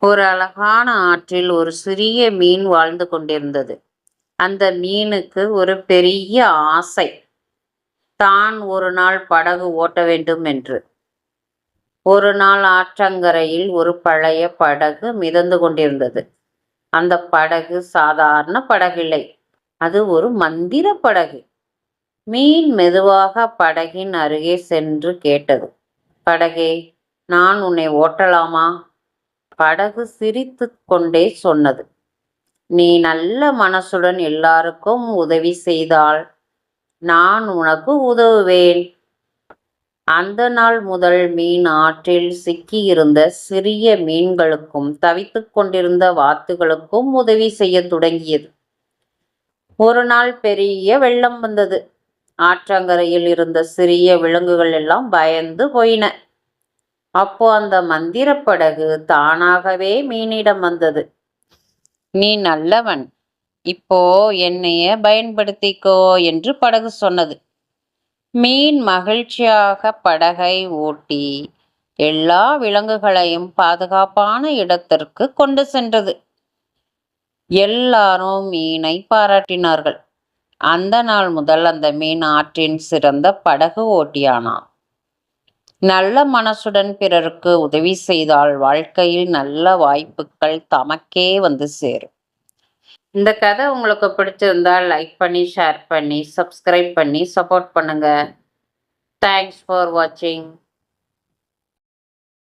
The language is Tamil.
ஒரு அழகான ஆற்றில் ஒரு சிறிய மீன் வாழ்ந்து கொண்டிருந்தது. அந்த மீனுக்கு ஒரு பெரிய ஆசை. தான் ஒரு நாள் படகு ஓட்ட வேண்டும் என்று. ஒரு நாள் ஆற்றங்கரையில் ஒரு பழைய படகு மிதந்து கொண்டிருந்தது. அந்த படகு சாதாரண படகில்லை. அது ஒரு மந்திர படகு. மீன் மெதுவாக படகின் அருகே சென்று கேட்டது. படகே, நான் உன்னை ஓட்டலாமா? படகு சிரித்துக் கொண்டே சொன்னது. நீ நல்ல மனசுடன் எல்லாருக்கும் உதவி செய்தால் நான் உனக்கு உதவுவேன். அந்த நாள் முதல் மீன் ஆற்றில் சிக்கியிருந்த சிறிய மீன்களுக்கும் தவித்துக் கொண்டிருந்த வாத்துகளுக்கும் உதவி செய்ய தொடங்கியது. ஒரு நாள் பெரிய வெள்ளம் வந்தது. ஆற்றங்கரையில் இருந்த சிறிய விலங்குகள் எல்லாம் பயந்து போயின. அப்போ அந்த மந்திர படகு தானாகவே மீனிடம் வந்தது. நீ நல்லவன், இப்போ என்னைய பயன்படுத்திக்கோ என்று படகு சொன்னது. மீன் மகிழ்ச்சியாக படகை ஓட்டி எல்லா விலங்குகளையும் பாதுகாப்பான இடத்திற்கு கொண்டு சென்றது. எல்லாரும் மீனை பாராட்டினார்கள். அந்த நாள் முதல் அந்த மீன் ஆற்றின் சிறந்த படகு ஓட்டியானான். நல்ல மனசுடன் பிறருக்கு உதவி செய்தால் வாழ்க்கையில் நல்ல வாய்ப்புகள் தமக்கே வந்து சேரும். இந்த கதை உங்களுக்கு பிடிச்சிருந்தா லைக் பண்ணி, ஷேர் பண்ணி, சப்ஸ்கிரைப் பண்ணி சப்போர்ட் பண்ணுங்க. தேங்க்ஸ் ஃபார் வாட்சிங்.